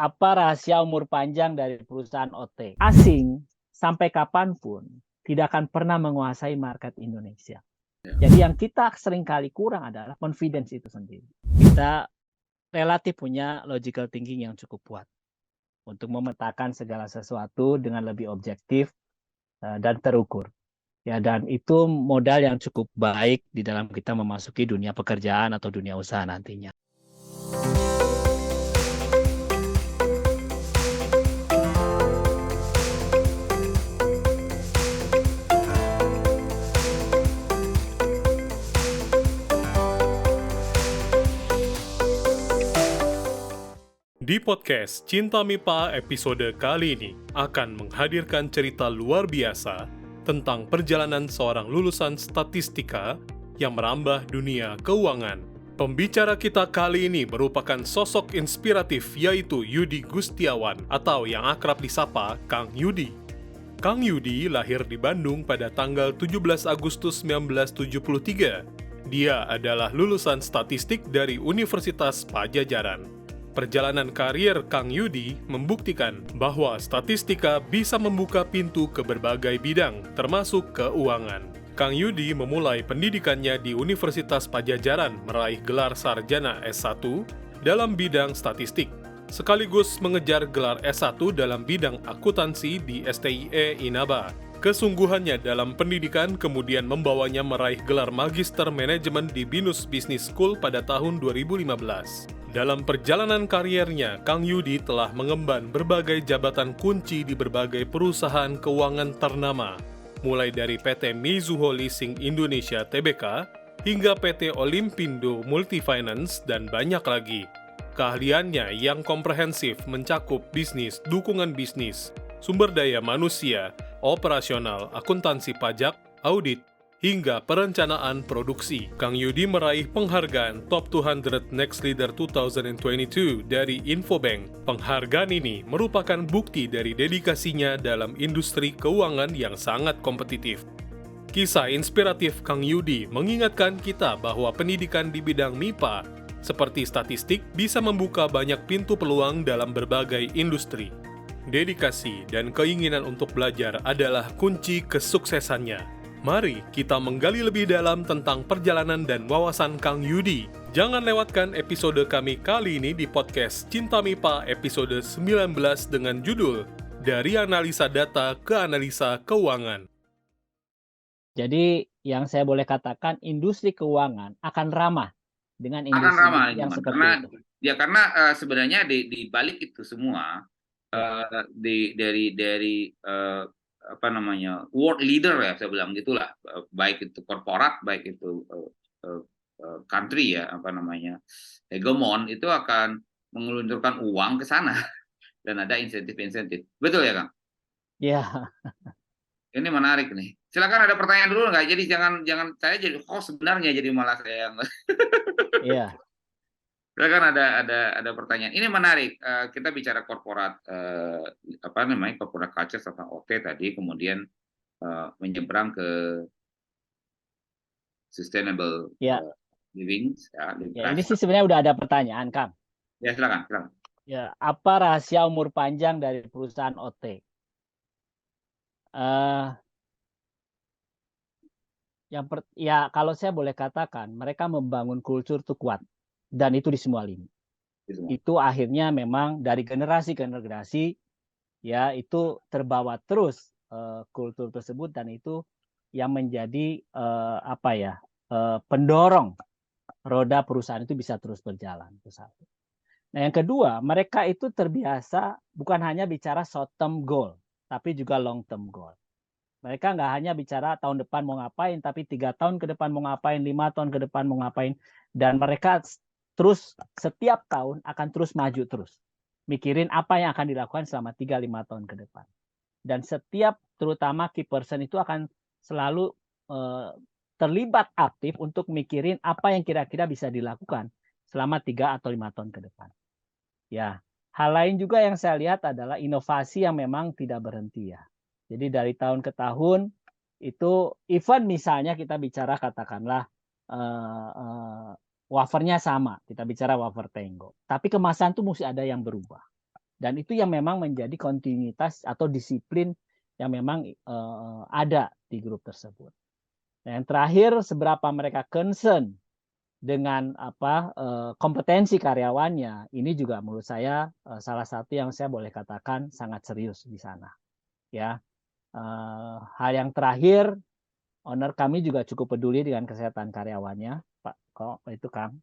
Apa rahasia umur panjang dari perusahaan OT? Asing sampai kapanpun tidak akan pernah menguasai market Indonesia. Jadi yang kita seringkali kurang adalah confidence itu sendiri. Kita relatif punya logical thinking yang cukup kuat untuk memetakan segala sesuatu dengan lebih objektif dan terukur. Ya, dan itu modal yang cukup baik di dalam kita memasuki dunia pekerjaan atau dunia usaha nantinya. Di podcast Cinta MIPA episode kali ini akan menghadirkan cerita luar biasa tentang perjalanan seorang lulusan statistika yang merambah dunia keuangan. Pembicara kita kali ini merupakan sosok inspiratif yaitu Yudi Gustiawan atau yang akrab disapa Kang Yudi. Kang Yudi lahir di Bandung pada tanggal 17 Agustus 1973. Dia adalah lulusan statistik dari Universitas Padjadjaran. Perjalanan karier Kang Yudi membuktikan bahwa statistika bisa membuka pintu ke berbagai bidang, termasuk keuangan. Kang Yudi memulai pendidikannya di Universitas Padjadjaran meraih gelar sarjana S1 dalam bidang statistik, sekaligus mengejar gelar S1 dalam bidang akuntansi di STIE Inaba. Kesungguhannya dalam pendidikan kemudian membawanya meraih gelar Magister Manajemen di Binus Business School pada tahun 2015. Dalam perjalanan kariernya, Kang Yudi telah mengemban berbagai jabatan kunci di berbagai perusahaan keuangan ternama, mulai dari PT Mizuho Leasing Indonesia Tbk hingga PT Olimpindo Multifinance dan banyak lagi. Keahliannya yang komprehensif mencakup bisnis, dukungan bisnis, sumber daya manusia, operasional, akuntansi pajak, audit, hingga perencanaan produksi. Kang Yudi meraih penghargaan Top 200 Next Leader 2022 dari Infobank. Penghargaan ini merupakan bukti dari dedikasinya dalam industri keuangan yang sangat kompetitif. Kisah inspiratif Kang Yudi mengingatkan kita bahwa pendidikan di bidang MIPA seperti statistik bisa membuka banyak pintu peluang dalam berbagai industri. Dedikasi dan keinginan untuk belajar adalah kunci kesuksesannya. Mari kita menggali lebih dalam tentang perjalanan dan wawasan Kang Yudi. Jangan lewatkan episode kami kali ini di podcast Cinta MIPA episode 19 dengan judul Dari Analisa Data ke Analisa Keuangan. Jadi yang saya boleh katakan industri keuangan akan ramah dengan industri yang seperti itu. Karena sebenarnya di balik itu semua dari world leader ya saya bilang gitulah, baik itu korporat baik itu country ya hegemon itu akan mengelunturkan uang ke sana dan ada insentif betul ya Kang? Ya. Ini menarik nih, silakan ada pertanyaan dulu nggak, jadi jangan saya jadi host sebenarnya jadi malah saya yang Iya. Silakan ada pertanyaan. Ini menarik. Kita bicara korporat corporate culture serta OT tadi, kemudian menyeberang ke sustainable living. Ya, ini sih sebenarnya udah ada pertanyaan, Kang. Ya, silakan. Ya, apa rahasia umur panjang dari perusahaan OT? Kalau saya boleh katakan, mereka membangun kultur itu kuat. Dan itu di semua lini. Itu akhirnya memang dari generasi ke generasi ya itu terbawa terus kultur tersebut, dan itu yang menjadi pendorong roda perusahaan itu bisa terus berjalan. Itu satu. Nah, yang kedua, mereka itu terbiasa bukan hanya bicara short term goal, tapi juga long term goal. Mereka nggak hanya bicara tahun depan mau ngapain, tapi 3 tahun ke depan mau ngapain, 5 tahun ke depan mau ngapain. Dan mereka terus setiap tahun akan terus maju terus. Mikirin apa yang akan dilakukan selama 3-5 tahun ke depan. Dan setiap terutama key person itu akan selalu terlibat aktif untuk mikirin apa yang kira-kira bisa dilakukan selama 3 atau 5 tahun ke depan. Ya, hal lain juga yang saya lihat adalah inovasi yang memang tidak berhenti ya. Jadi dari tahun ke tahun itu even misalnya kita bicara katakanlah wafernya sama, kita bicara wafer Tango. Tapi kemasan tuh mesti ada yang berubah. Dan itu yang memang menjadi kontinuitas atau disiplin yang memang ada di grup tersebut. Nah, yang terakhir, seberapa mereka concern dengan kompetensi karyawannya, ini juga menurut saya salah satu yang saya boleh katakan sangat serius di sana. Ya, hal yang terakhir, owner kami juga cukup peduli dengan kesehatan karyawannya, Pak. Itu Kang.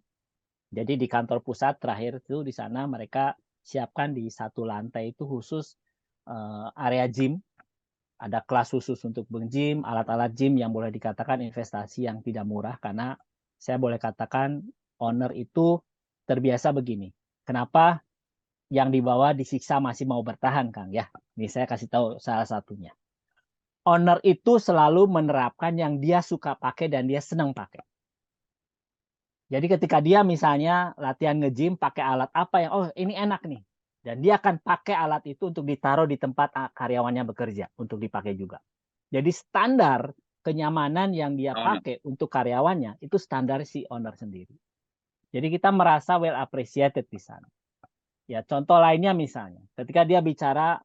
Jadi di kantor pusat terakhir itu di sana mereka siapkan di satu lantai itu khusus area gym. Ada kelas khusus untuk gym, alat-alat gym yang boleh dikatakan investasi yang tidak murah, karena saya boleh katakan owner itu terbiasa begini. Kenapa yang di bawah disiksa masih mau bertahan, Kang? Ya, ini saya kasih tahu salah satunya. Owner itu selalu menerapkan yang dia suka pakai dan dia senang pakai. Jadi ketika dia misalnya latihan nge-gym pakai alat apa yang, oh ini enak nih. Dan dia akan pakai alat itu untuk ditaruh di tempat karyawannya bekerja, untuk dipakai juga. Jadi standar kenyamanan yang dia pakai untuk karyawannya, itu standar si owner sendiri. Jadi kita merasa well appreciated di sana. Ya, contoh lainnya misalnya, ketika dia bicara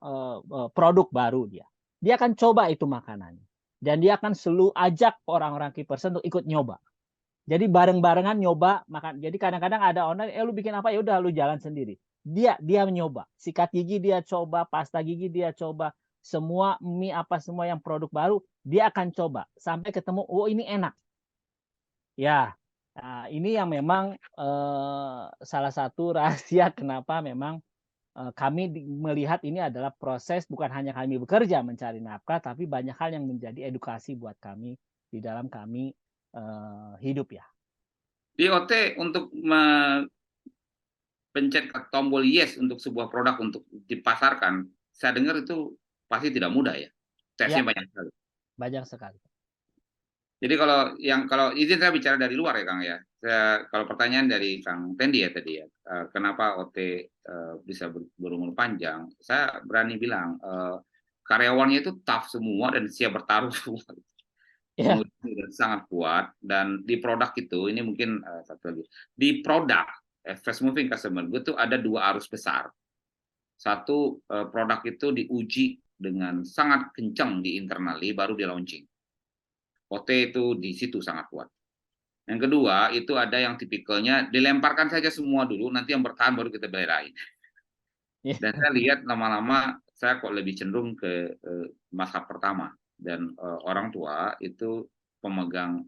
produk baru dia akan coba itu makanannya. Dan dia akan selalu ajak orang-orang key person untuk ikut nyoba. Jadi bareng-barengan nyoba makan. Jadi kadang-kadang ada owner, lu bikin apa, ya udah lu jalan sendiri. Dia menyoba, sikat gigi dia coba, pasta gigi dia coba, semua mie apa semua yang produk baru dia akan coba sampai ketemu, oh ini enak. Ya, nah, ini yang memang salah satu rahasia kenapa memang kami melihat ini adalah proses, bukan hanya kami bekerja mencari nafkah, tapi banyak hal yang menjadi edukasi buat kami di dalam kami hidup ya. Di OT untuk pencet tombol yes untuk sebuah produk untuk dipasarkan, saya dengar itu pasti tidak mudah ya. Tesnya banyak sekali. Banyak sekali. Jadi kalau izin saya bicara dari luar ya Kang ya. Kalau pertanyaan dari Kang Tendi ya tadi ya, kenapa OT bisa berumur panjang? Saya berani bilang karyawannya itu tough semua dan siap bertaruh semua. Sangat kuat, dan di produk itu ini mungkin satu lagi di produk fast moving customer itu ada dua arus besar. Satu, produk itu diuji dengan sangat kencang di internally baru di launching. OT itu di situ sangat kuat. Yang kedua itu ada yang tipikalnya dilemparkan saja semua dulu, nanti yang bertahan baru kita belain. Dan saya lihat lama-lama saya kok lebih cenderung ke masa pertama, dan orang tua itu pemegang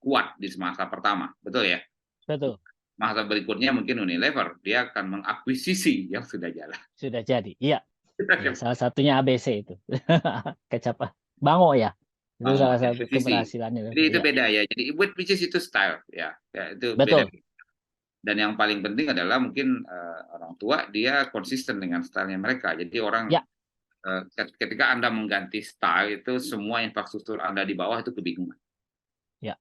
kuat di masa pertama, betul ya? Betul. Masa berikutnya mungkin Unilever, dia akan mengakuisisi yang sudah jalan. Sudah jadi, iya. Ya, salah satunya ABC itu. Kecap Bango ya. Itu salah satu keberhasilannya. Jadi itu beda ya. Jadi which is itu style ya itu betul. Beda. Dan yang paling penting adalah mungkin orang tua dia konsisten dengan stylenya mereka. Jadi orang ketika Anda mengganti style itu semua infrastruktur Anda di bawah itu kebingungan. Ya.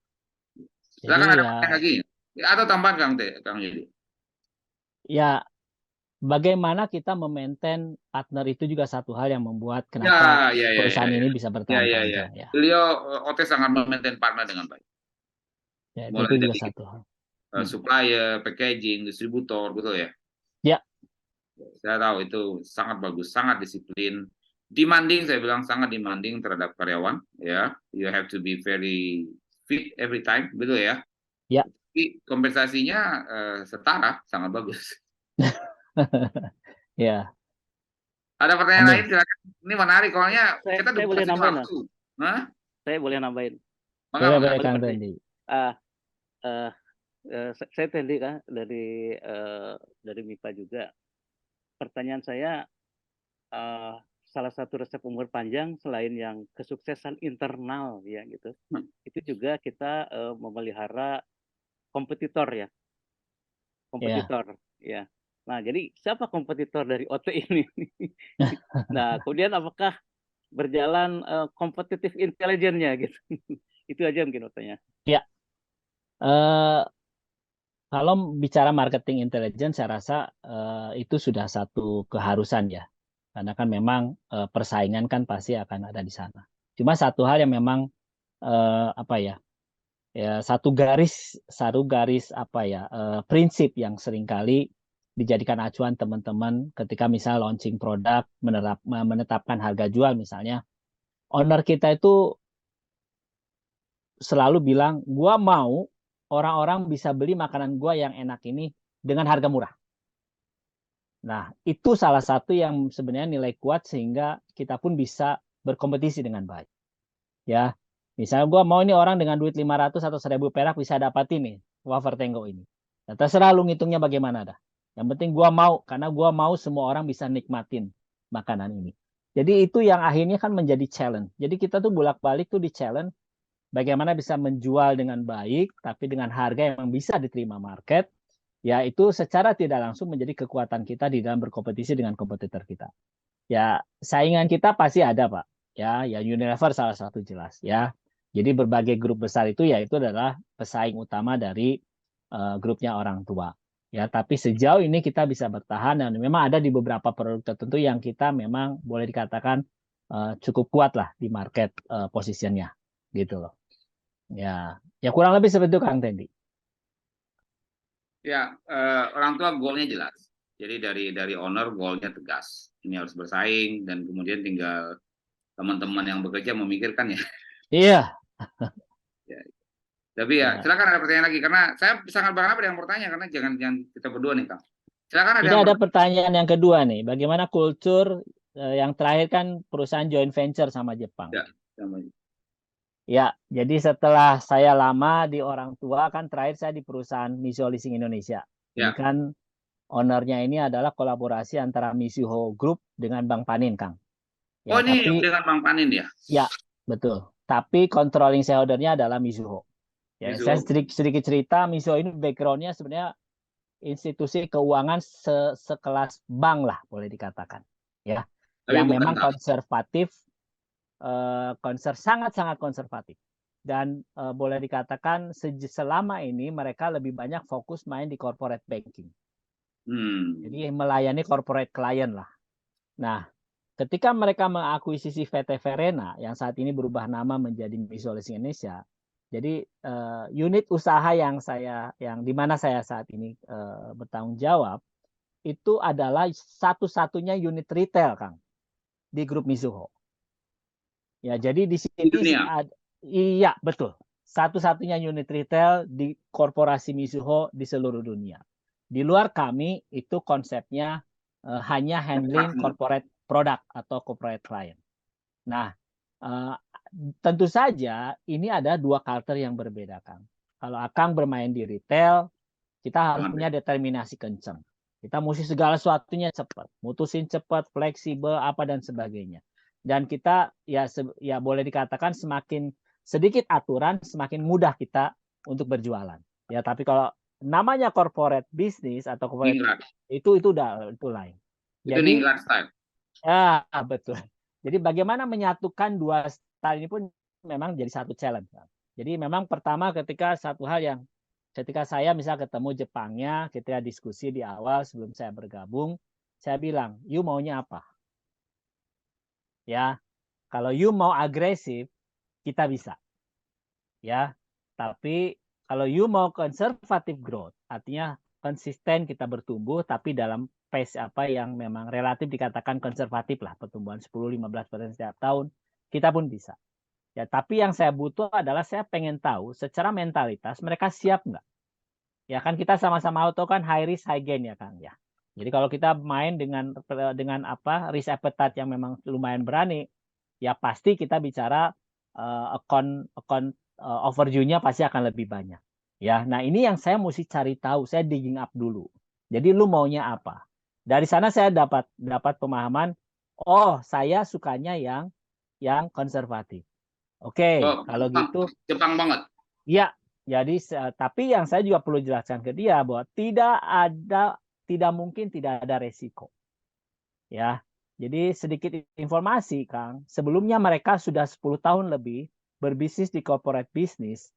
Silakan ada pertanyaan lagi atau tambahan Kang Yudi. Ya, bagaimana kita memaintain partner itu juga satu hal yang membuat kenapa perusahaan ini bisa bertahan panjang. Ya. Beliau OT sangat memaintain partner dengan baik. Ya, itu juga satu hal. Supplier, packaging, distributor, betul ya? Ya. Saya tahu itu sangat bagus, sangat disiplin. Demanding, saya bilang sangat demanding terhadap karyawan. Ya, you have to be very fit every time, betul ya? Ya. Tapi kompensasinya setara, sangat bagus. Ya. Ada pertanyaan lain? Silakan. Ini menarik, soalnya kita boleh nambahin. Saya boleh nambahin. Boleh Kang Tendi. Saya Tendi kan dari MIPA juga. Pertanyaan saya, salah satu resep umur panjang selain yang kesuksesan internal ya gitu, itu juga kita memelihara kompetitor ya, ya. Nah jadi siapa kompetitor dari OT ini? Nah kemudian apakah berjalan kompetitif intelijennya gitu? Itu aja mungkin pertanyaan. Ya. Kalau bicara marketing intelligence, saya rasa itu sudah satu keharusan ya, karena kan memang persaingan kan pasti akan ada di sana. Cuma satu hal yang memang satu garis prinsip yang seringkali dijadikan acuan teman-teman ketika misal launching produk, menetapkan harga jual misalnya. Owner kita itu selalu bilang, gua mau orang-orang bisa beli makanan gua yang enak ini dengan harga murah. Nah, itu salah satu yang sebenarnya nilai kuat sehingga kita pun bisa berkompetisi dengan baik. Ya, misalnya gua mau ini orang dengan duit 500 atau 1000 perak bisa dapat ini wafer Tenggo ini. Nah, terserah lu ngitungnya bagaimana dah. Yang penting gua mau, karena gua mau semua orang bisa nikmatin makanan ini. Jadi itu yang akhirnya kan menjadi challenge. Jadi kita tuh bolak-balik tuh di challenge bagaimana bisa menjual dengan baik, tapi dengan harga yang bisa diterima market, ya itu secara tidak langsung menjadi kekuatan kita di dalam berkompetisi dengan kompetitor kita. Ya, saingan kita pasti ada, Pak. Ya, Unilever salah satu jelas ya. Jadi berbagai grup besar itu ya itu adalah pesaing utama dari grupnya orang tua. Ya, tapi sejauh ini kita bisa bertahan dan memang ada di beberapa produk tertentu yang kita memang boleh dikatakan cukup kuat lah di market positionnya gitu loh. Ya, ya kurang lebih seperti itu Kang Tendi. Ya, orang tua goalnya jelas. Jadi dari owner goalnya tegas. Ini harus bersaing dan kemudian tinggal teman-teman yang bekerja memikirkan ya. Iya. Ya. Tapi ya, silakan ada pertanyaan lagi karena saya sangat berharap ada yang bertanya karena jangan kita berdua nih Kang. Silakan ada. Ini ada pertanyaan yang kedua nih. Bagaimana kultur yang terakhir kan perusahaan joint venture sama Jepang. Ya, sama. Ya, jadi setelah saya lama di orang tua kan terakhir saya di perusahaan Mizuho Leasing Indonesia. Ini kan ownernya ini adalah kolaborasi antara Mizuho Group dengan Bank Panin, Kang. Ya, ini dengan Bank Panin ya? Ya, betul. Tapi controlling shareholder-nya adalah Mizuho. Ya, saya sedikit cerita, Mizuho ini background-nya sebenarnya institusi keuangan sekelas bank lah boleh dikatakan. Ya, yang memang konservatif. Sangat-sangat konservatif dan boleh dikatakan selama ini mereka lebih banyak fokus main di corporate banking. Jadi melayani corporate client lah. Nah, ketika mereka mengakuisisi VT Verena yang saat ini berubah nama menjadi Mizuho Leasing Indonesia, jadi unit usaha yang di mana saya saat ini bertanggung jawab itu adalah satu-satunya unit retail Kang di grup Mizuho. Ya, jadi di sini iya betul. Satu-satunya unit retail di korporasi Mizuho di seluruh dunia. Di luar kami itu konsepnya hanya handling corporate product atau corporate client. Nah, tentu saja ini ada dua karakter yang berbeda, Kang. Kalau Akang bermain di retail, kita harus punya determinasi kencang. Kita mesti segala sesuatunya cepat, mutusin cepat, fleksibel, apa dan sebagainya. Dan kita ya boleh dikatakan semakin sedikit aturan, semakin mudah kita untuk berjualan. Ya, tapi kalau namanya corporate business atau corporate itu lain. Itu ningrat style. Ya, betul. Jadi bagaimana menyatukan dua style ini pun memang jadi satu challenge. Jadi memang pertama ketika saya misal ketemu Jepangnya, kita diskusi di awal sebelum saya bergabung, saya bilang, "You maunya apa?" Ya, kalau you mau agresif, kita bisa. Ya, tapi kalau you mau conservative growth, artinya konsisten kita bertumbuh, tapi dalam pace apa yang memang relatif dikatakan konservatif lah, pertumbuhan 10-15% setiap tahun, kita pun bisa. Ya, tapi yang saya butuh adalah saya pengen tahu secara mentalitas mereka siap nggak? Ya kan kita sama-sama tahu kan high risk high gain ya Kang ya. Jadi kalau kita main dengan risk appetite yang memang lumayan berani, ya pasti kita bicara account overview-nya pasti akan lebih banyak. Ya, nah ini yang saya mesti cari tahu, saya digging up dulu. Jadi lu maunya apa? Dari sana saya dapat pemahaman, oh saya sukanya yang konservatif. Oke, kalau gitu. Jepang banget. Ya, jadi tapi yang saya juga perlu jelaskan ke dia bahwa tidak mungkin tidak ada resiko. Ya. Jadi sedikit informasi, Kang. Sebelumnya mereka sudah 10 tahun lebih berbisnis di corporate business.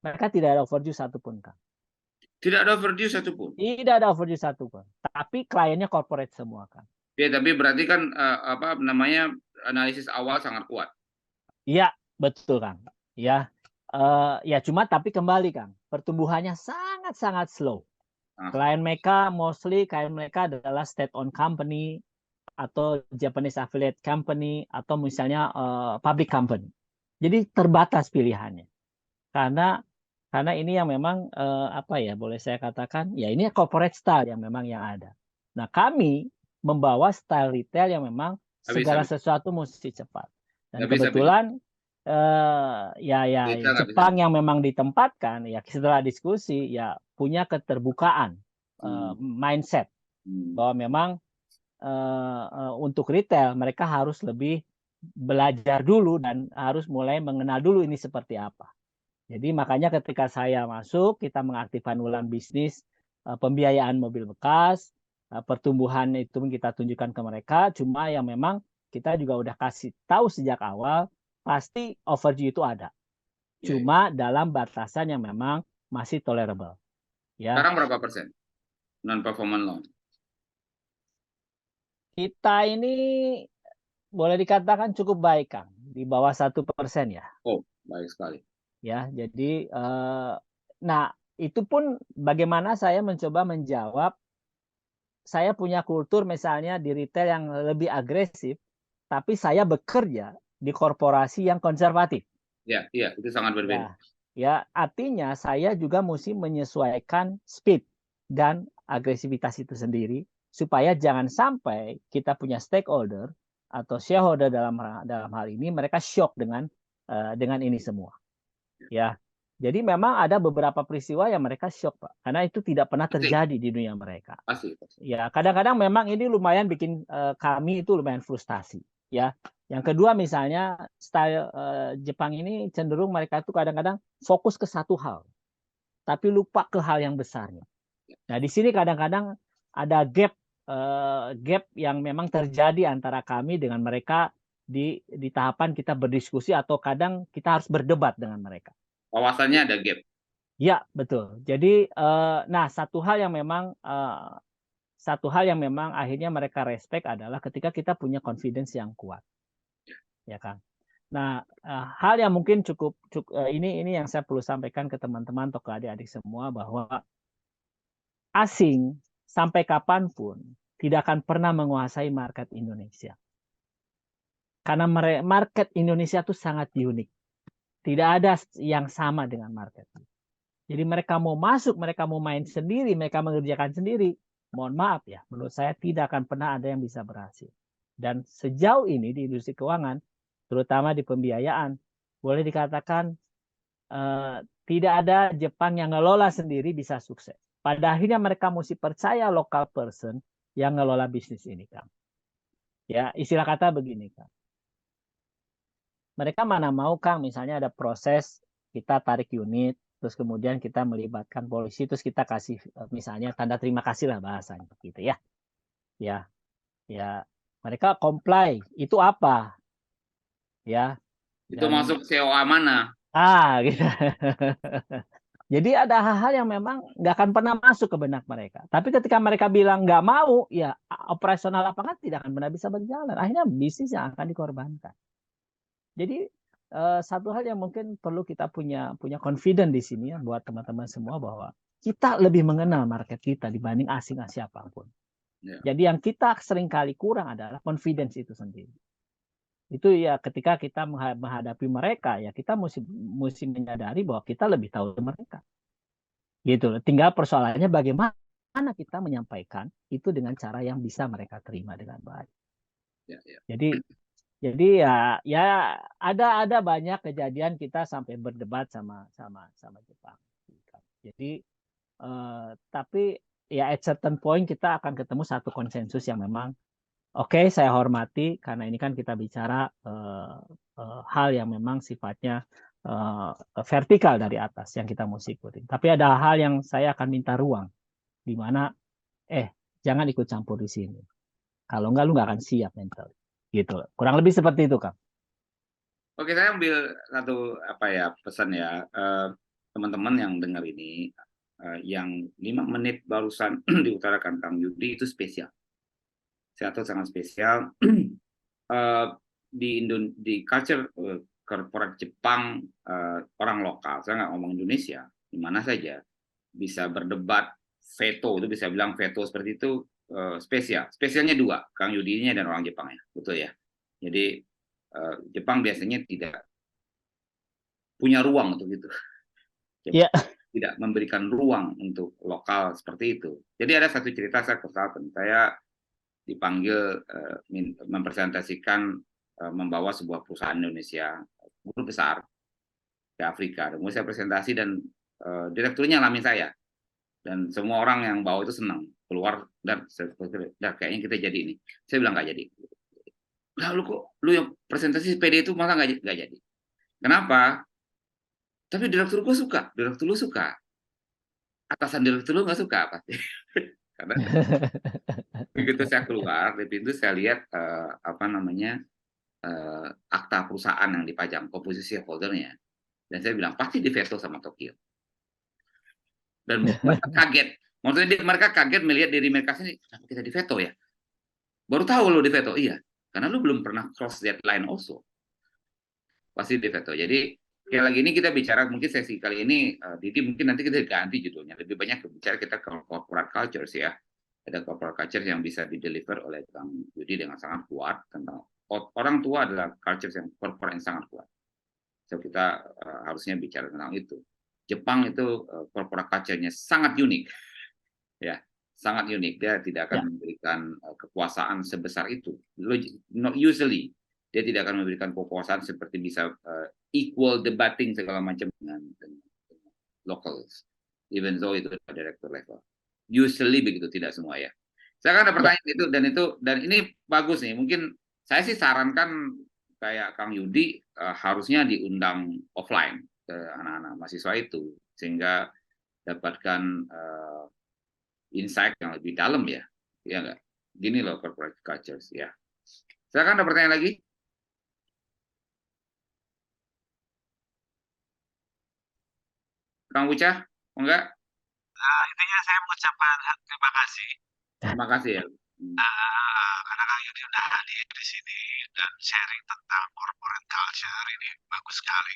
Mereka tidak ada overdue satupun, Kang. Tidak ada overdue satupun? Tidak ada overdue satupun. Tapi kliennya corporate semua, Kang. Ya, tapi berarti kan analisis awal sangat kuat. Iya, betul, Kang. Ya, ya cuma tapi kembali, Kang. Pertumbuhannya sangat-sangat slow. Klien mereka adalah state-owned company atau Japanese affiliate company atau misalnya public company. Jadi terbatas pilihannya. Karena ini yang memang boleh saya katakan ya ini corporate style yang memang yang ada. Nah, kami membawa style retail yang memang segala sesuatu mesti cepat. Dan kebetulan Jepang yang memang ditempatkan ya setelah diskusi ya punya keterbukaan mindset bahwa memang untuk retail mereka harus lebih belajar dulu dan harus mulai mengenal dulu ini seperti apa. Jadi makanya ketika saya masuk, kita mengaktifkan ulang bisnis pembiayaan mobil bekas, pertumbuhan itu kita tunjukkan ke mereka. Cuma yang memang kita juga udah kasih tahu sejak awal, pasti overdue itu ada. Cuma dalam batasan yang memang masih tolerable. Ya. Sekarang berapa persen non-performance loan? Kita ini boleh dikatakan cukup baik, Kang. Di bawah 1% ya. Oh, baik sekali. Ya, jadi nah itu pun bagaimana saya mencoba menjawab. Saya punya kultur misalnya di retail yang lebih agresif, tapi saya bekerja di korporasi yang konservatif. Ya, itu sangat berbeda. Ya, artinya saya juga mesti menyesuaikan speed dan agresivitas itu sendiri supaya jangan sampai kita punya stakeholder atau shareholder dalam hal ini mereka shock dengan ini semua. Ya, jadi memang ada beberapa peristiwa yang mereka shock, Pak, karena itu tidak pernah terjadi di dunia mereka. Pasti. Ya, kadang-kadang memang ini lumayan bikin kami itu lumayan frustasi. Ya, yang kedua misalnya style Jepang ini cenderung mereka itu kadang-kadang fokus ke satu hal, tapi lupa ke hal yang besarnya. Nah, di sini kadang-kadang ada gap yang memang terjadi antara kami dengan mereka di tahapan kita berdiskusi atau kadang kita harus berdebat dengan mereka. Wawasannya ada gap. Ya, betul. Jadi satu hal yang memang akhirnya mereka respect adalah ketika kita punya confidence yang kuat. Ya kan. Nah, hal yang mungkin cukup ini yang saya perlu sampaikan ke teman-teman atau ke adik-adik semua bahwa asing sampai kapanpun tidak akan pernah menguasai market Indonesia. Karena market Indonesia itu sangat unik. Tidak ada yang sama dengan market. Jadi mereka mau masuk, mereka mau main sendiri, mereka mengerjakan sendiri. Mohon maaf ya, menurut saya tidak akan pernah ada yang bisa berhasil. Dan sejauh ini di industri keuangan, terutama di pembiayaan, boleh dikatakan tidak ada Jepang yang ngelola sendiri bisa sukses. Pada akhirnya mereka mesti percaya local person yang ngelola bisnis ini, Kang. Ya, istilah kata begini, Kang. Mereka mana mau, Kang, misalnya ada proses kita tarik unit, terus kemudian kita melibatkan polisi, terus kita kasih misalnya tanda terima kasih lah bahasanya, gitu ya. Ya, mereka comply. Itu apa? Ya. Itu masuk COA mana? Gitu. Jadi ada hal-hal yang memang nggak akan pernah masuk ke benak mereka. Tapi ketika mereka bilang nggak mau, ya operasional lapangan tidak akan pernah bisa berjalan. Akhirnya bisnis yang akan dikorbankan. Jadi satu hal yang mungkin perlu kita punya confidence di sini ya buat teman-teman semua bahwa kita lebih mengenal market kita dibanding asing siapapun. Ya. Jadi yang kita seringkali kurang adalah confidence itu sendiri. Itu ya ketika kita menghadapi mereka ya kita mesti menyadari bahwa kita lebih tahu mereka. Gitu. Tinggal persoalannya bagaimana kita menyampaikan itu dengan cara yang bisa mereka terima dengan baik. Ya. Jadi ya ada banyak kejadian kita sampai berdebat sama Jepang. Jadi tapi ya at certain point kita akan ketemu satu konsensus yang memang oke, saya hormati karena ini kan kita bicara hal yang memang sifatnya vertikal dari atas yang kita mesti ikutin. Tapi ada hal yang saya akan minta ruang di mana jangan ikut campur di sini. Kalau enggak lu nggak akan siap mental. Gitu. Kurang lebih seperti itu, Kang. Oke, saya ambil satu pesan ya. Teman-teman yang dengar ini yang 5 menit barusan diutarakan Kang Yudi itu spesial. Saya tahu sangat spesial. Di culture korporat Jepang, orang lokal, saya nggak ngomong Indonesia, di mana saja bisa berdebat veto, itu bisa bilang veto seperti itu spesialnya dua, Kang Yudinya dan orang Jepangnya, betul ya. Jadi Jepang biasanya tidak punya ruang untuk itu. Iya. Tidak memberikan ruang untuk lokal seperti itu. Jadi ada satu cerita saya konsultan, saya dipanggil mempresentasikan membawa sebuah perusahaan Indonesia grup besar ke Afrika. Dan saya presentasi dan direkturnya ngalamin saya. Dan semua orang yang bawa itu senang keluar dan kayaknya kita jadi ini. Saya bilang nggak jadi. Lalu kok lu yang presentasi PD itu malah nggak jadi. Kenapa? Tapi direktur gue suka, direktur lu suka. Atasan direktur lu nggak suka pasti. Karena begitu saya keluar dari pintu saya lihat akta perusahaan yang dipajang, komposisi holdernya. Dan saya bilang pasti diveto sama Tokyo. Dan mereka kaget. Maksudnya mereka kaget melihat diri mereka sendiri, kenapa kita diveto ya? Baru tahu lo diveto, iya. Karena lo belum pernah cross deadline also. Pasti diveto. Jadi kayak lagi ini kita bicara, mungkin sesi kali ini, Didi mungkin nanti kita ganti judulnya. Lebih banyak bicara kita ke corporate cultures ya. Ada corporate culture yang bisa di-deliver oleh Kang Yudi dengan sangat kuat. Tentang orang tua adalah culture yang corporate yang sangat kuat. So kita harusnya bicara tentang itu. Jepang itu corporate culture-nya sangat unik, ya, sangat unik. Dia tidak akan memberikan kekuasaan sebesar itu. Not usually, dia tidak akan memberikan kekuasaan seperti bisa equal debating segala macam dengan locals, even though itu director level. Usually begitu, tidak semua ya. Saya kan ada pertanyaan itu dan ini bagus nih. Mungkin saya sih sarankan kayak Kang Yudi harusnya diundang offline ke anak-anak mahasiswa itu sehingga dapatkan insight yang lebih dalam ya nggak? Gini loh corporate cultures ya. Silakan ada pertanyaan lagi. Kang Ucah, enggak? Intinya saya mengucapkan terima kasih. Terima kasih ya. Karena Kang Yudi udah hadir di sini dan sharing tentang corporate culture ini bagus sekali.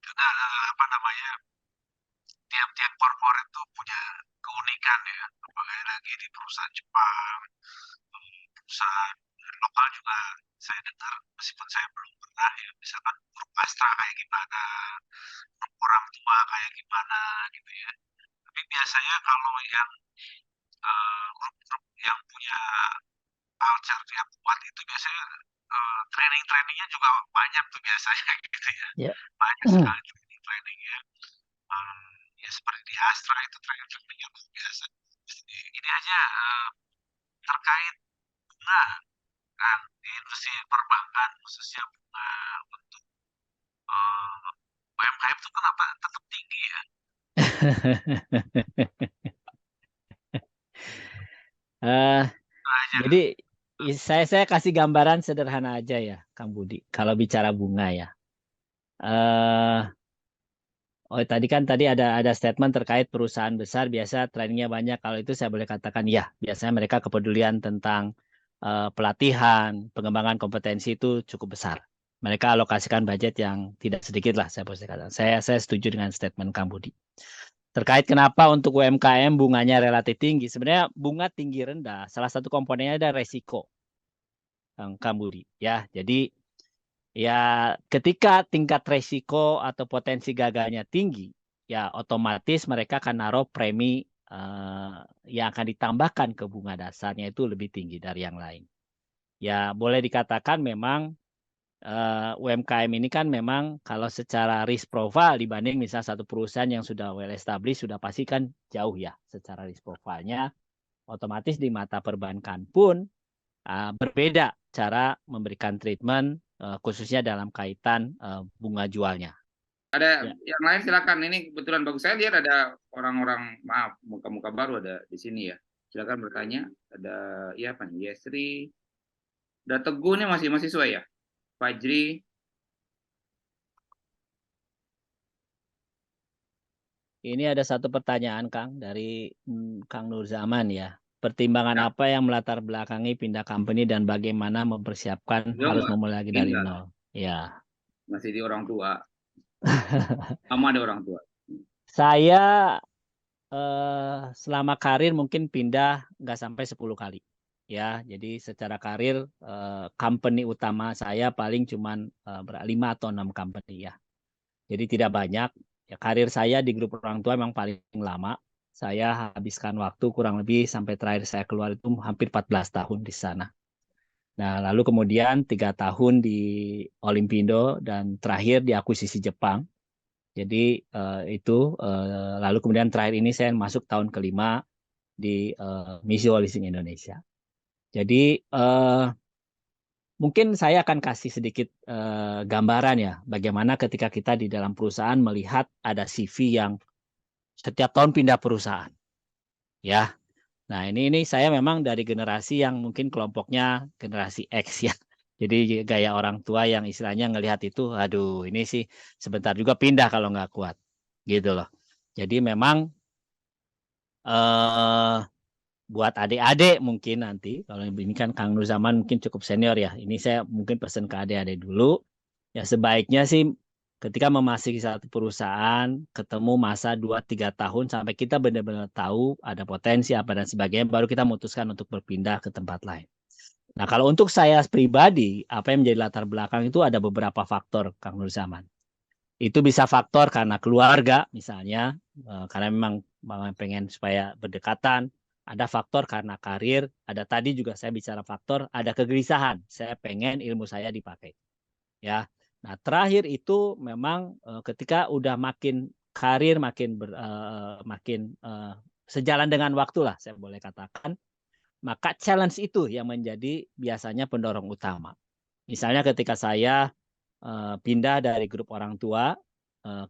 Karena tiap-tiap corporate itu punya keunikan ya. Apalagi lagi di perusahaan Jepang, perusahaan lokal juga saya dengar meskipun saya belum pernah ya, misalkan grup Astra kayak gimana, grup orang tua kayak gimana gitu ya. Tapi biasanya kalau yang grup-grup yang punya culture yang kuat itu biasanya training-trainingnya juga banyak tuh biasanya gitu ya. Banyak sekali training ya. Ya seperti di Astra itu training-trainingnya luar biasa. Ini aja terkait bunga kan di industri perbankan khususnya bunga untuk UMKM itu kenapa tetap tinggi ya? Jadi saya kasih gambaran sederhana aja ya, Kang Budi. Kalau bicara bunga ya, tadi ada statement terkait perusahaan besar biasa trainingnya banyak. Kalau itu saya boleh katakan ya, biasanya mereka kepedulian tentang pelatihan, pengembangan kompetensi itu cukup besar. Mereka alokasikan budget yang tidak sedikit lah, saya boleh katakan. Saya setuju dengan statement Kang Budi. Terkait kenapa untuk UMKM bunganya relatif tinggi, sebenarnya bunga tinggi rendah, salah satu komponennya ada resiko, Kang Budi. Ya, jadi ya ketika tingkat resiko atau potensi gagalnya tinggi, ya otomatis mereka akan naruh premi yang akan ditambahkan ke bunga dasarnya itu lebih tinggi dari yang lain. Ya boleh dikatakan memang UMKM ini kan memang kalau secara risk profile dibanding misalnya satu perusahaan yang sudah well established sudah pasti kan jauh ya secara risk profile-nya. Otomatis di mata perbankan pun berbeda cara memberikan treatment khususnya dalam kaitan bunga jualnya. Ada yang lain silakan. Ini kebetulan bagus. Saya lihat ada orang-orang, maaf, muka-muka baru ada di sini ya. Silakan bertanya. Ada ya apa nih? Yesri. Ada Teguh nih masih mahasiswa ya. Fajri. Ini ada satu pertanyaan Kang dari Kang Nur Zaman ya. Pertimbangan apa yang melatar belakangi pindah company dan bagaimana mempersiapkan harus memulai lagi dari nol? Ya. Masih di orang tua. Sama ada orang tua. Saya selama karir mungkin pindah nggak sampai 10 kali. Ya, jadi secara karir company utama saya paling cuman 5 atau 6 company ya. Jadi tidak banyak. Ya, karir saya di grup orang tua memang paling lama. Saya habiskan waktu kurang lebih sampai terakhir saya keluar itu hampir 14 tahun di sana. Nah, lalu kemudian 3 tahun di Olimpindo dan terakhir di akuisisi Jepang. Jadi lalu kemudian terakhir ini saya masuk tahun kelima di Misi Leasing Indonesia. Jadi mungkin saya akan kasih sedikit gambaran ya, bagaimana ketika kita di dalam perusahaan melihat ada CV yang setiap tahun pindah perusahaan. Ya, nah ini saya memang dari generasi yang mungkin kelompoknya generasi X ya. Jadi gaya orang tua yang istilahnya ngelihat itu, aduh ini sih sebentar juga pindah kalau nggak kuat, gitu loh. Jadi memang buat adik-adik mungkin nanti, kalau ini kan Kang Nur Zaman mungkin cukup senior ya. Ini saya mungkin pesan ke adik-adik dulu. Ya sebaiknya sih ketika memasuki satu perusahaan, ketemu masa 2-3 tahun sampai kita benar-benar tahu ada potensi apa dan sebagainya, baru kita memutuskan untuk berpindah ke tempat lain. Nah, kalau untuk saya pribadi, apa yang menjadi latar belakang itu ada beberapa faktor, Kang Nur Zaman. Itu bisa faktor karena keluarga, misalnya, karena memang pengen supaya berdekatan. Ada faktor karena karir, ada tadi juga saya bicara faktor, ada kegelisahan. Saya pengen ilmu saya dipakai. Ya. Nah, terakhir itu memang ketika udah makin karir makin sejalan dengan waktu lah, saya boleh katakan, maka challenge itu yang menjadi biasanya pendorong utama. Misalnya ketika saya pindah dari grup orang tua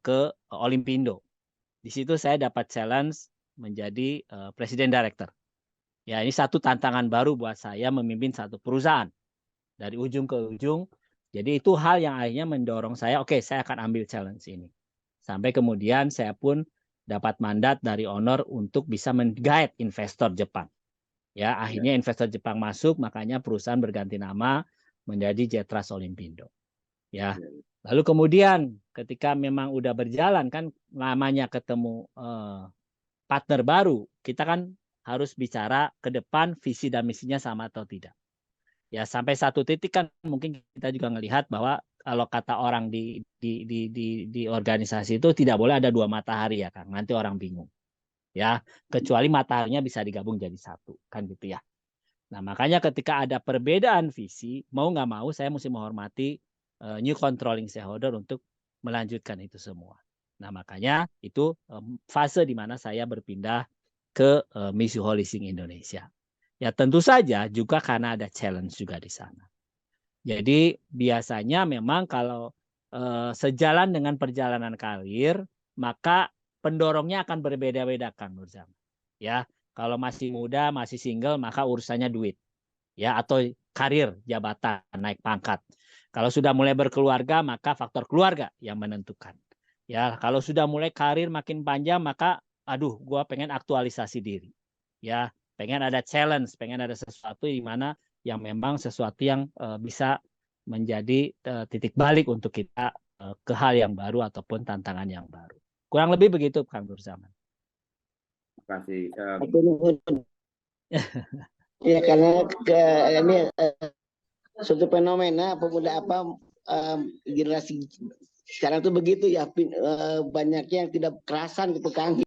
ke Olimpindo. Di situ saya dapat challenge menjadi presiden director. Ya, ini satu tantangan baru buat saya memimpin satu perusahaan dari ujung ke ujung. Jadi itu hal yang akhirnya mendorong saya, oke, saya akan ambil challenge ini. Sampai kemudian saya pun dapat mandat dari owner untuk bisa menggait investor Jepang. Ya, akhirnya investor Jepang masuk, makanya perusahaan berganti nama menjadi Jetras Olimpindo. Ya, lalu kemudian ketika memang udah berjalan kan namanya ketemu partner baru, kita kan harus bicara ke depan visi dan misinya sama atau tidak. Ya sampai satu titik kan mungkin kita juga melihat bahwa kalau kata orang di organisasi itu tidak boleh ada 2 matahari ya Kang, nanti orang bingung. Ya, kecuali mataharinya bisa digabung jadi satu, kan gitu ya. Nah, makanya ketika ada perbedaan visi, mau nggak mau saya mesti menghormati new controlling shareholder untuk melanjutkan itu semua. Nah, makanya itu fase di mana saya berpindah ke Mizuho Leasing Indonesia. Ya, tentu saja juga karena ada challenge juga di sana. Jadi, biasanya memang kalau sejalan dengan perjalanan karir, maka pendorongnya akan berbeda-beda, Kang Nurzam. Ya, kalau masih muda, masih single, maka urusannya duit. Ya, atau karir, jabatan, naik pangkat. Kalau sudah mulai berkeluarga, maka faktor keluarga yang menentukan. Ya, kalau sudah mulai karir makin panjang, maka aduh, gua pengen aktualisasi diri. Ya, pengen ada challenge, pengen ada sesuatu di mana yang memang sesuatu yang bisa menjadi titik balik untuk kita ke hal yang baru ataupun tantangan yang baru. Kurang lebih begitu, Kang Nur-Zaman. Terima kasih. Ya karena ini suatu fenomena pemuda generasi sekarang tuh begitu ya, banyaknya yang tidak kerasan gitu Kang.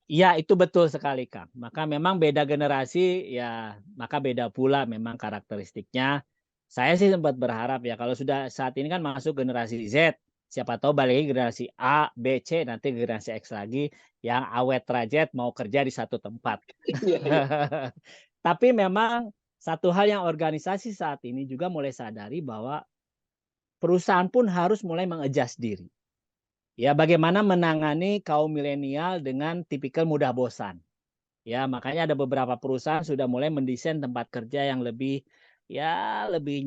Iya, itu betul sekali, Kang. Maka memang beda generasi, ya maka beda pula memang karakteristiknya. Saya sih sempat berharap ya, kalau sudah saat ini kan masuk generasi Z, siapa tahu balik lagi generasi A, B, C, nanti generasi X lagi, yang awet rajet mau kerja di satu tempat. Tapi memang satu hal yang organisasi saat ini juga mulai sadari bahwa perusahaan pun harus mulai mengadjust diri. Ya, bagaimana menangani kaum milenial dengan tipikal mudah bosan. Ya, makanya ada beberapa perusahaan sudah mulai mendesain tempat kerja yang lebih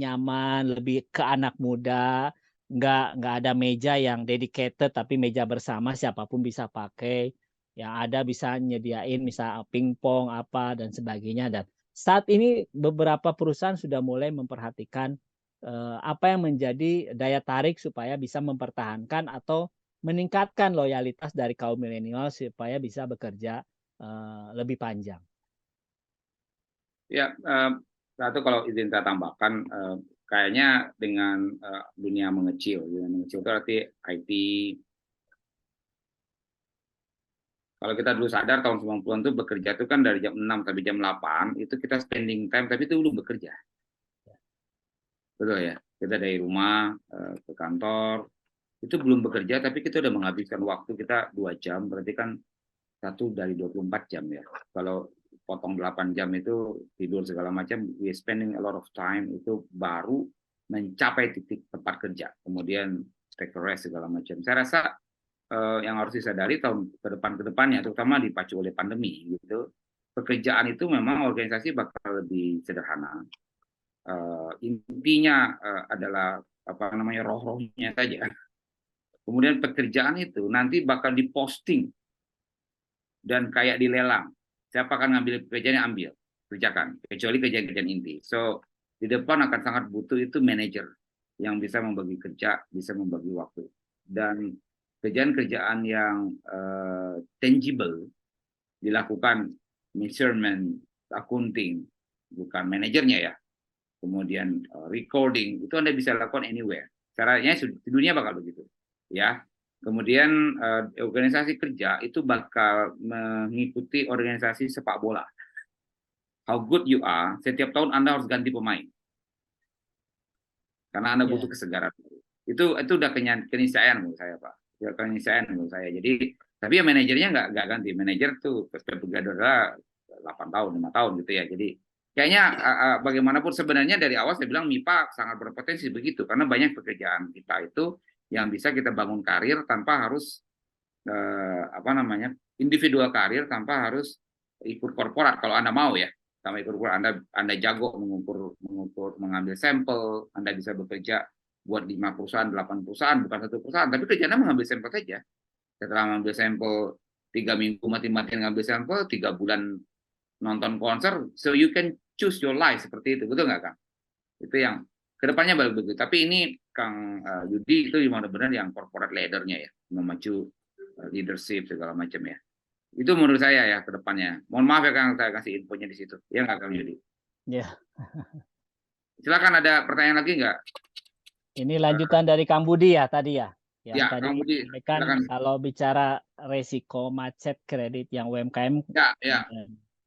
nyaman, lebih ke anak muda, nggak ada meja yang dedicated tapi meja bersama siapapun bisa pakai. Yang ada bisa nyediain misal pingpong apa dan sebagainya. Dan saat ini beberapa perusahaan sudah mulai memperhatikan apa yang menjadi daya tarik supaya bisa mempertahankan atau meningkatkan loyalitas dari kaum milenial supaya bisa bekerja lebih panjang. Ya, satu kalau izin saya tambahkan, kayaknya dengan dunia mengecil itu berarti IT. Kalau kita dulu sadar tahun 90-an itu bekerja itu kan dari jam 6 sampai jam 8, itu kita spending time, tapi itu belum bekerja. Betul ya, kita dari rumah ke kantor, itu belum bekerja, tapi kita udah menghabiskan waktu kita 2 jam, berarti kan 1 dari 24 jam ya. Kalau potong 8 jam itu tidur segala macam, we spending a lot of time, itu baru mencapai titik tempat kerja. Kemudian take a rest segala macam. Saya rasa yang harus disadari tahun ke depannya, terutama dipacu oleh pandemi gitu, pekerjaan itu memang organisasi bakal lebih sederhana. Intinya adalah roh-rohnya saja. Kemudian pekerjaan itu nanti bakal diposting dan kayak dilelang. Siapa akan ngambil pekerjaannya, ambil, kerjakan, kecuali kerjaan-kerjaan inti. So di depan akan sangat butuh itu manajer yang bisa membagi kerja, bisa membagi waktu, dan kerjaan-kerjaan yang tangible dilakukan measurement, accounting, bukan manajernya ya. Kemudian recording itu Anda bisa lakukan anywhere. Caranya di dunia bakal begitu, ya. Kemudian organisasi kerja itu bakal mengikuti organisasi sepak bola. How good you are, setiap tahun Anda harus ganti pemain. Karena Anda butuh kesegaran. Itu udah keniscayaan menurut saya, Pak. Ya, keniscayaan menurut saya. Jadi, tapi ya manajernya nggak ganti. Manajer tuh bergadora 8 tahun, 5 tahun gitu ya. Jadi kayaknya bagaimanapun sebenarnya dari awal saya bilang MIPA sangat berpotensi begitu, karena banyak pekerjaan kita itu yang bisa kita bangun karir tanpa harus individual karir, tanpa harus ikut korporat kalau Anda mau ya. Sama ikut korporat, Anda jago mengukur, mengambil sampel, Anda bisa bekerja buat 5 perusahaan, 8 perusahaan, bukan 1 perusahaan, tapi kerjanya mengambil sampel saja. Setelah mengambil sampel 3 minggu mati-matian ngambil sampel, 3 bulan nonton konser, so you can choose your life, seperti itu, betul nggak Kang? Itu yang kedepannya baru begitu. Tapi ini Kang Yudi itu benar-benar yang corporate leader-nya ya, memacu leadership segala macam ya. Itu menurut saya ya kedepannya. Mohon maaf ya Kang, saya kasih infonya di situ. Ya nggak Kang Yudi? Ya. Silakan, ada pertanyaan lagi nggak? Ini lanjutan dari Kang Budi ya tadi ya. Ya, Tadi Kang Budi, kan silakan. kalau bicara resiko macet kredit yang UMKM Ya.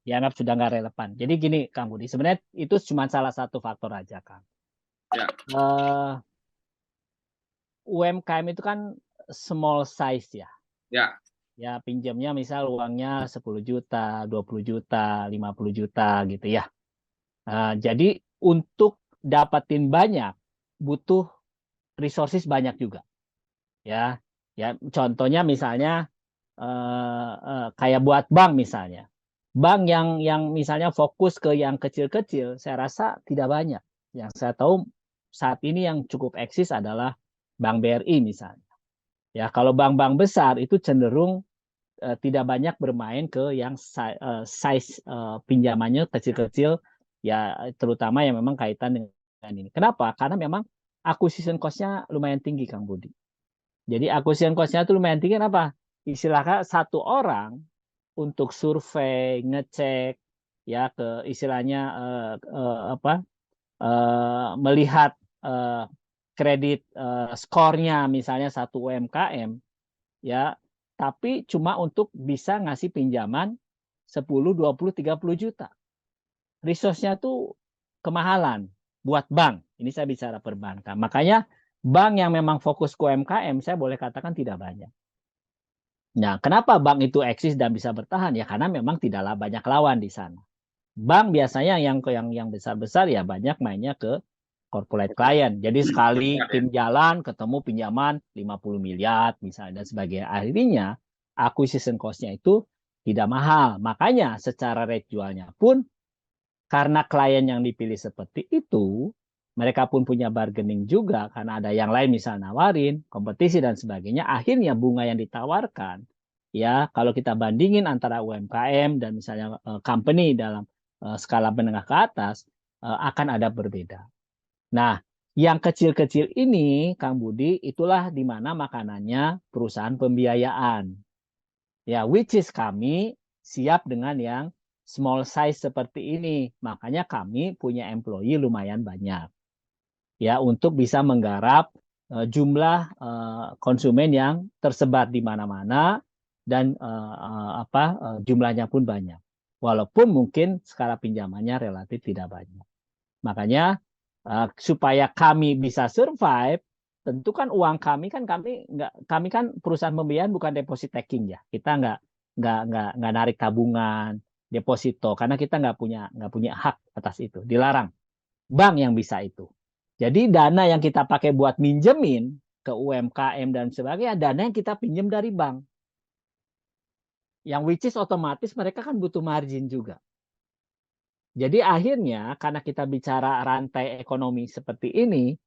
dianggap sudah nggak relevan. Jadi gini Kang Budi, sebenarnya itu cuma salah satu faktor aja Kang. Ya. UMKM itu kan small size ya. Ya. Ya pinjamnya misal uangnya 10 juta, 20 juta, 50 juta gitu ya. Jadi untuk dapatin banyak butuh resources banyak juga. Ya contohnya misalnya kayak buat bank misalnya. Bank yang misalnya fokus ke yang kecil-kecil, saya rasa tidak banyak. Yang saya tahu saat ini yang cukup eksis adalah Bank BRI misalnya. Ya, kalau bank-bank besar itu cenderung tidak banyak bermain ke yang size pinjamannya kecil-kecil, ya terutama yang memang kaitan dengan ini. Kenapa? Karena memang acquisition cost-nya lumayan tinggi, Kang Budi. Jadi acquisition cost-nya itu lumayan tinggi, kenapa? Istilahnya satu orang untuk survei, ngecek, ya ke istilahnya melihat kredit skornya misalnya satu UMKM, ya, tapi cuma untuk bisa ngasih pinjaman 10, 20, 30 juta. Resource-nya tuh kemahalan buat bank. Ini saya bicara perbankan. Makanya bank yang memang fokus ke UMKM, saya boleh katakan tidak banyak. Nah, kenapa bank itu eksis dan bisa bertahan? Ya karena memang tidaklah banyak lawan di sana. Bank biasanya yang besar-besar ya banyak mainnya ke corporate client. Jadi sekali tim jalan ketemu pinjaman 50 miliar misalnya dan sebagainya. Akhirnya acquisition cost-nya itu tidak mahal. Makanya secara rate jualnya pun karena klien yang dipilih seperti itu, mereka pun punya bargaining juga karena ada yang lain misalnya nawarin, kompetisi dan sebagainya. Akhirnya bunga yang ditawarkan, ya kalau kita bandingin antara UMKM dan misalnya company dalam skala menengah ke atas, akan ada berbeda. Nah, Yang kecil-kecil ini, Kang Budi, itulah di mana makanannya perusahaan pembiayaan. Ya, which is kami siap dengan yang small size seperti ini. Makanya kami punya employee lumayan banyak. Ya, untuk bisa menggarap jumlah konsumen yang tersebar di mana-mana dan jumlahnya pun banyak. Walaupun mungkin skala pinjamannya relatif tidak banyak. Makanya supaya kami bisa survive, tentu kan uang kami kan perusahaan pembiayaan bukan deposit taking ya. Kita nggak narik tabungan, deposito karena kita nggak punya hak atas itu, dilarang. Bank yang bisa itu. Jadi dana yang kita pakai buat minjemin ke UMKM dan sebagainya, dana yang kita pinjam dari bank. Yang which is otomatis mereka kan butuh margin juga. Jadi akhirnya karena kita bicara rantai ekonomi seperti ini,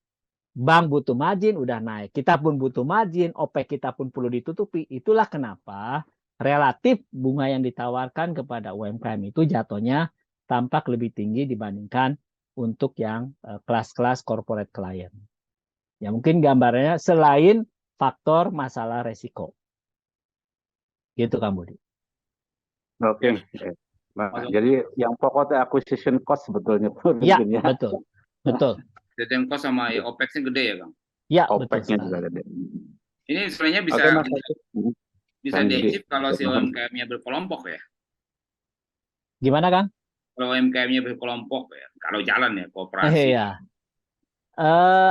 bank butuh margin udah naik. Kita pun butuh margin, OPEX kita pun perlu ditutupi. Itulah kenapa relatif bunga yang ditawarkan kepada UMKM itu jatuhnya tampak lebih tinggi dibandingkan untuk yang kelas-kelas corporate client. Ya mungkin gambarnya selain faktor masalah resiko. Gitu Kang Budi. Oke. Nah, jadi yang pokoknya acquisition cost sebetulnya Ya, betul. Betul. Detention cost sama OPEX-nya gede ya, Kang? Ya, OPEX-nya betul. juga gede. Ini sebenarnya bisa di-achieve kalau si UMKM-nya berkelompok ya. Gimana, Kang? Kalau UMKM-nya berkelompok ya, kalau jalan ya kooperasi. Iya.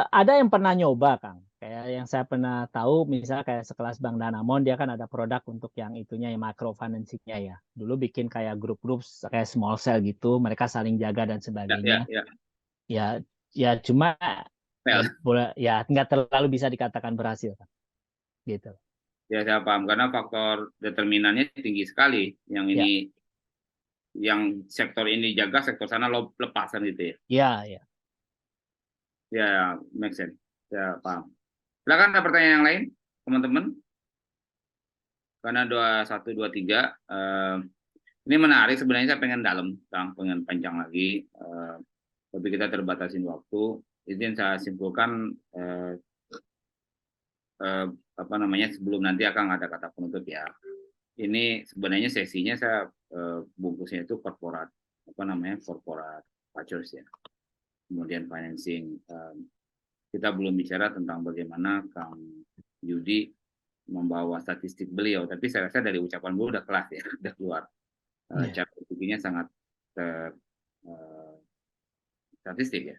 Ada yang pernah nyoba, Kang. Kayak yang saya pernah tahu, misalnya kayak sekelas Bank Danamon, dia kan ada produk untuk yang itunya, yang microfinancing-nya ya. Dulu bikin kayak grup-grup kayak small cell gitu, mereka saling jaga dan sebagainya. Ya cuma ya nggak terlalu bisa dikatakan berhasil, Kang. Gitu. Ya saya paham, karena faktor determinannya tinggi sekali. Yang ini, yang sektor ini jaga, sektor sana lepasan gitu ya. Iya. Ya, make sense. Ya paham. Silakan ada pertanyaan yang lain, teman-teman. Karena 21, 23. Ini menarik, sebenarnya saya pengen dalam, pengen panjang lagi. Tapi kita terbatasin waktu. Itu yang saya simpulkan, sebelum nanti akan ada kata penutup ya. Ini sebenarnya sesinya saya bungkusnya itu corporate ventures ya. Kemudian financing. Kita belum bicara tentang bagaimana Kang Yudi membawa statistik beliau, tapi saya rasa dari ucapan beliau udah kelas ya, udah keluar. Cara berpikirnya sangat statistik ya,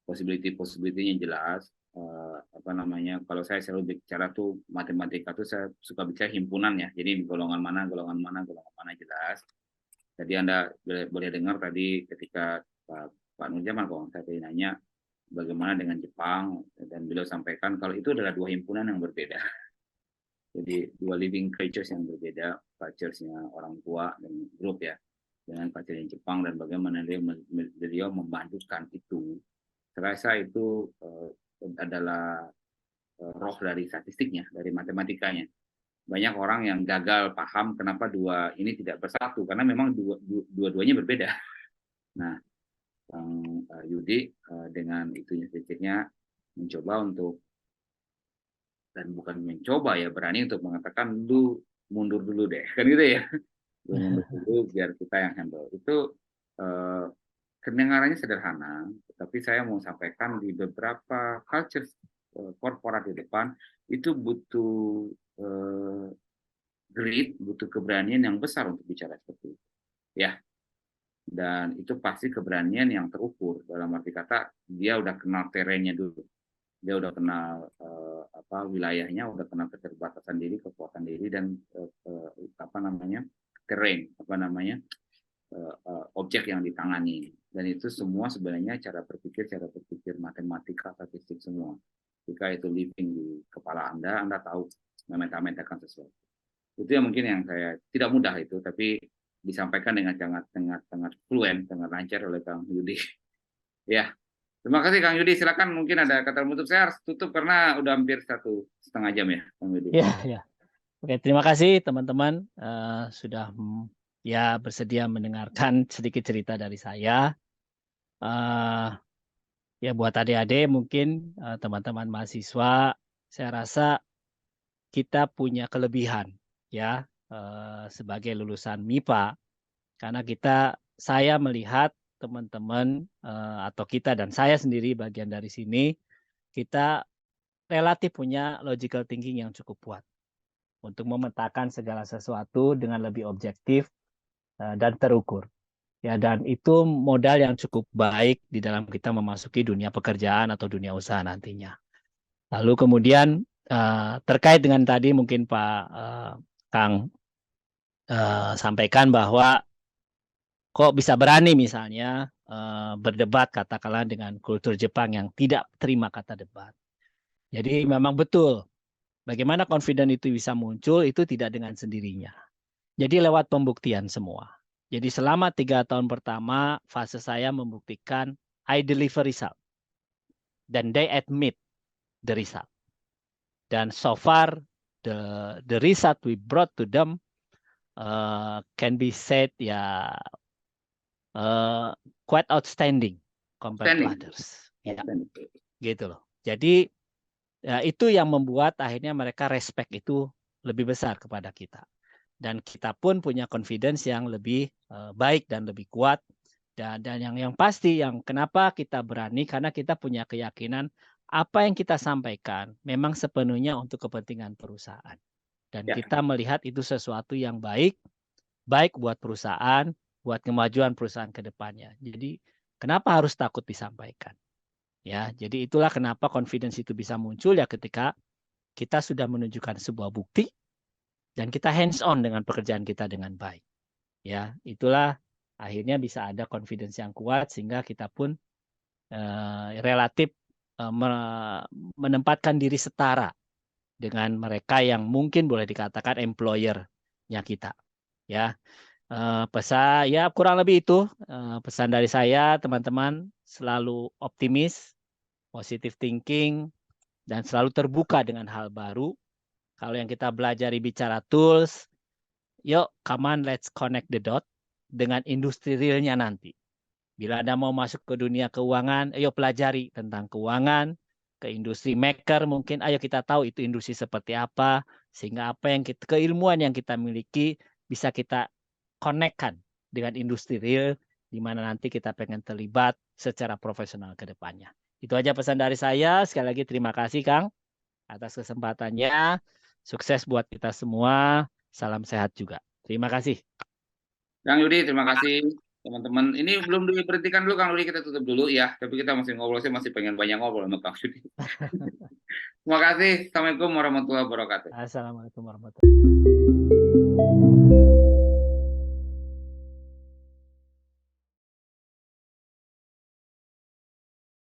possibility-nya jelas. Kalau saya selalu bicara tuh matematika tuh saya suka bicara himpunan ya, jadi golongan mana jelas. Jadi Anda boleh dengar tadi ketika Pak Nurjaman kalau saya tadi nanya bagaimana dengan Jepang, dan beliau sampaikan kalau itu adalah dua himpunan yang berbeda. Jadi dua living creatures yang berbeda, culture-nya orang tua dan grup ya, dengan culture Jepang dan bagaimana beliau memadukan itu. Saya rasa itu adalah roh dari statistiknya, dari matematikanya. Banyak orang yang gagal paham kenapa dua ini tidak bersatu, karena memang dua-duanya berbeda. Nah, Kang Yudi dengan itunya sedikitnya mencoba untuk, dan bukan mencoba ya, berani untuk mengatakan lu mundur dulu deh, kan gitu ya, lu mundur dulu biar kita yang handle. Itu kedengarannya sederhana, tapi saya mau sampaikan di beberapa culture korporat di depan itu butuh grit, butuh keberanian yang besar untuk bicara seperti itu ya. Dan itu pasti keberanian yang terukur, dalam arti kata dia udah kenal terennya dulu, dia udah kenal wilayahnya, udah kenal keterbatasan diri, kekuatan diri, dan terrain, objek yang ditangani. Dan itu semua sebenarnya cara berpikir matematika, statistik semua. Jika itu living di kepala Anda tahu memeta-metakan sesuatu. Itu yang mungkin yang saya tidak mudah itu, tapi disampaikan dengan sangat fluent, sangat lancar oleh Kang Yudi. Ya, terima kasih Kang Yudi. Silakan, mungkin ada kata penutup. Saya harus tutup karena udah hampir 1,5 jam ya, Kang Yudi. Ya. Oke, terima kasih teman-teman sudah bersedia mendengarkan sedikit cerita dari saya. Ya buat adik-adik mungkin teman-teman mahasiswa, saya rasa kita punya kelebihan ya sebagai lulusan MIPA karena saya melihat teman-teman atau kita dan saya sendiri bagian dari sini kita relatif punya logical thinking yang cukup kuat untuk memetakan segala sesuatu dengan lebih objektif dan terukur. Ya, dan itu modal yang cukup baik di dalam kita memasuki dunia pekerjaan atau dunia usaha nantinya. Lalu kemudian terkait dengan tadi mungkin Pak Kang sampaikan bahwa kok bisa berani misalnya berdebat katakanlah dengan kultur Jepang yang tidak terima kata debat. Jadi memang betul bagaimana confident itu bisa muncul itu tidak dengan sendirinya. Jadi lewat pembuktian semua. Jadi selama 3 tahun pertama fase saya membuktikan I deliver result. Dan they admit the result. Dan so far the result we brought to them can be said quite outstanding compared to others. Ya, gitu loh. Jadi ya, itu yang membuat akhirnya mereka respect itu lebih besar kepada kita. Dan kita pun punya confidence yang lebih baik dan lebih kuat. Dan yang pasti yang kenapa kita berani karena kita punya keyakinan apa yang kita sampaikan memang sepenuhnya untuk kepentingan perusahaan. Dan kita melihat itu sesuatu yang baik buat perusahaan, buat kemajuan perusahaan ke depannya. Jadi kenapa harus takut disampaikan? Ya, jadi itulah kenapa confidence itu bisa muncul ya ketika kita sudah menunjukkan sebuah bukti dan kita hands on dengan pekerjaan kita dengan baik. Ya, itulah akhirnya bisa ada confidence yang kuat sehingga kita pun relatif menempatkan diri setara dengan mereka yang mungkin boleh dikatakan employer-nya kita. Ya, pesan ya kurang lebih itu pesan dari saya teman-teman selalu optimis, positive thinking dan selalu terbuka dengan hal baru. Kalau yang kita belajar bicara tools, yuk come on let's connect the dot dengan industri realnya nanti. Bila Anda mau masuk ke dunia keuangan, ayo pelajari tentang keuangan, ke industri maker mungkin, ayo kita tahu itu industri seperti apa, sehingga apa yang keilmuan yang kita miliki bisa kita connect-kan dengan industri real, di mana nanti kita pengen terlibat secara profesional ke depannya. Itu aja pesan dari saya. Sekali lagi terima kasih Kang atas kesempatannya. Sukses buat kita semua. Salam sehat juga. Terima kasih. Kang Yudi, terima kasih. Teman-teman, ini belum diberhentikan dulu Kang Yudi, kita tutup dulu ya. Tapi kita masih ngobrol, saya masih pengen banyak ngobrol sama Kang Yudi. Terima kasih. Assalamualaikum warahmatullahi wabarakatuh. Assalamualaikum warahmatullahi wabarakatuh.